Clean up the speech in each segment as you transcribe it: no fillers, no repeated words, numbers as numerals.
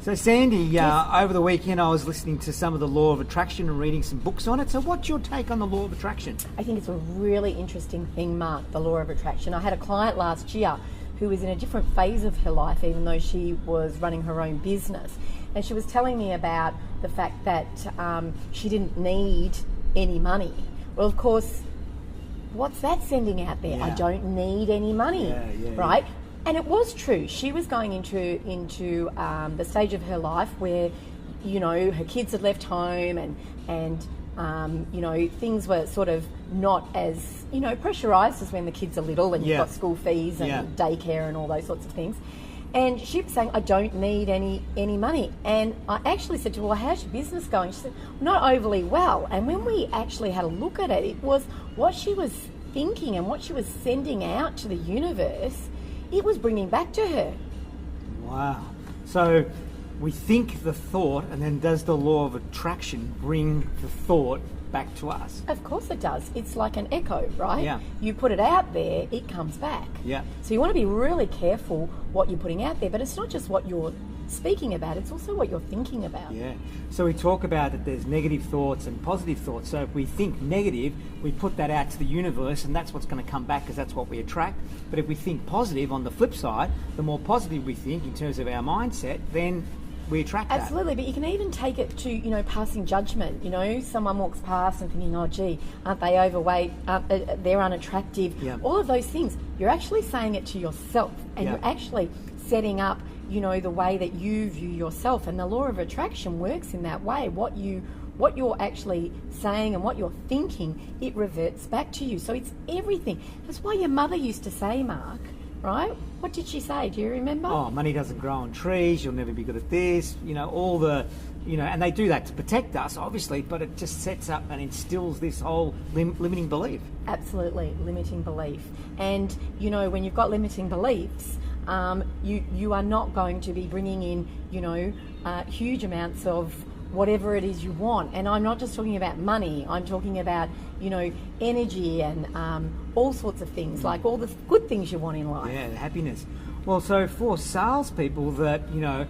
So Sandy, Yes. over the weekend I was listening to some of the law of attraction and reading some books on it. So what's your take on the law of attraction? I think it's a really interesting thing, Mark, the law of attraction. I had a client last year who was in a different phase of her life, even though she was running her own business. And she was telling me about the fact that she didn't need any money. Well, of course, what's that sending out there? Yeah. I don't need any money, Yeah, right? And it was true. She was going into the stage of her life where, you know, her kids had left home and you know, things were sort of not as, you know, pressurised as when the kids are little and you've got school fees and daycare and all those sorts of things. And she was saying, I don't need any money. And I actually said to her, well, how's your business going? She said, not overly well. And when we actually had a look at it, it was what she was thinking and what she was sending out to the universe, it was bringing back to her. Wow. So we think the thought, and then does the law of attraction bring the thought back to us? Of course it does. It's like an echo, right? Yeah. You put it out there, it comes back. Yeah. So you want to be really careful what you're putting out there, but it's not just what you're speaking about, it's also what you're thinking about. Yeah. So we talk about that there's negative thoughts and positive thoughts. So if we think negative, we put that out to the universe and that's what's going to come back because that's what we attract. But if we think positive, on the flip side, the more positive we think in terms of our mindset, then we attract that. Absolutely, but you can even take it to, you know, passing judgment. You know, someone walks past and thinking, oh, gee, aren't they overweight? They're unattractive. Yeah. All of those things. You're actually saying it to yourself and you're actually setting up, you know, the way that you view yourself. And the law of attraction works in that way. What you're actually saying and what you're thinking, it reverts back to you. So it's everything. That's why your mother used to say, Mark, right? What did she say? Do you remember? Oh, money doesn't grow on trees. You'll never be good at this. You know, all the, you know, and they do that to protect us, obviously, but it just sets up and instills this whole limiting belief. Absolutely, limiting belief. And, you know, when you've got limiting beliefs, you are not going to be bringing in, you know, huge amounts of whatever it is you want. And I'm not just talking about money, I'm talking about, you know, energy and all sorts of things, like all the good things you want in life. Yeah, happiness. Well, so for salespeople that, you know,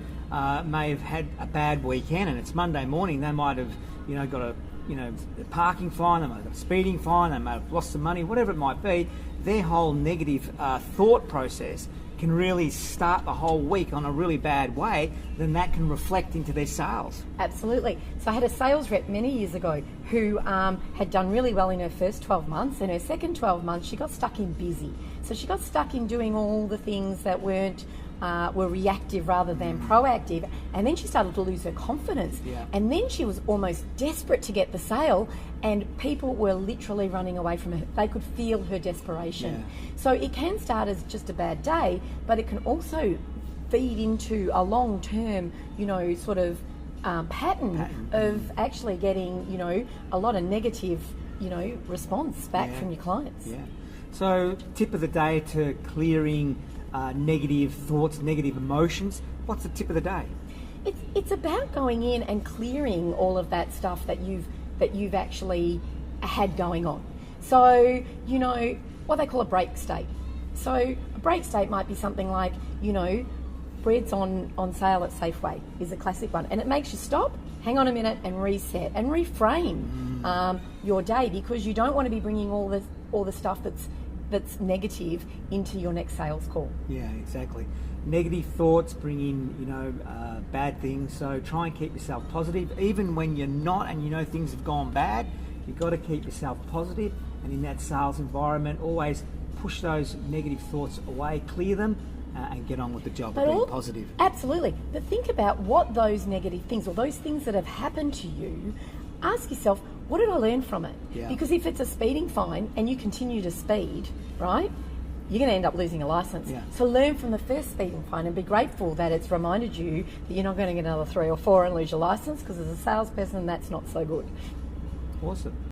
may have had a bad weekend and it's Monday morning, they might have, you know, got a, you know, parking fine, they might have got a speeding fine, they might have lost some money, whatever it might be, their whole negative thought process can really start the whole week on a really bad way, then that can reflect into their sales. Absolutely. So I had a sales rep many years ago who had done really well in her first 12 months. In her second 12 months, she got stuck in busy. So she got stuck in doing all the things that were reactive rather than proactive. And then she started to lose her confidence. Yeah. And then she was almost desperate to get the sale, and people were literally running away from her. They could feel her desperation. Yeah. So it can start as just a bad day, but it can also feed into a long-term, you know, sort of pattern of actually getting, you know, a lot of negative, you know, response back from your clients. Yeah. So tip of the day to clearing negative thoughts, negative emotions. What's the tip of the day? It's about going in and clearing all of that stuff that you've actually had going on. So, you know, what they call a break state. So a break state might be something like, you know, bread's on sale at Safeway is a classic one. And it makes you stop, hang on a minute and reset and reframe your day, because you don't want to be bringing all the stuff that's negative into your next sales call. Yeah, exactly. Negative thoughts bring in, you know, bad things. So try and keep yourself positive, even when you're not and you know things have gone bad. You've got to keep yourself positive, and in that sales environment, always push those negative thoughts away, clear them, and get on with the job of being positive. Absolutely. But think about what those negative things or those things that have happened to you, ask yourself, what did I learn from it? Yeah. Because if it's a speeding fine and you continue to speed, right, you're going to end up losing a license. Yeah. So learn from the first speeding fine and be grateful that it's reminded you that you're not going to get another 3 or 4 and lose your license, because as a salesperson, that's not so good. Awesome.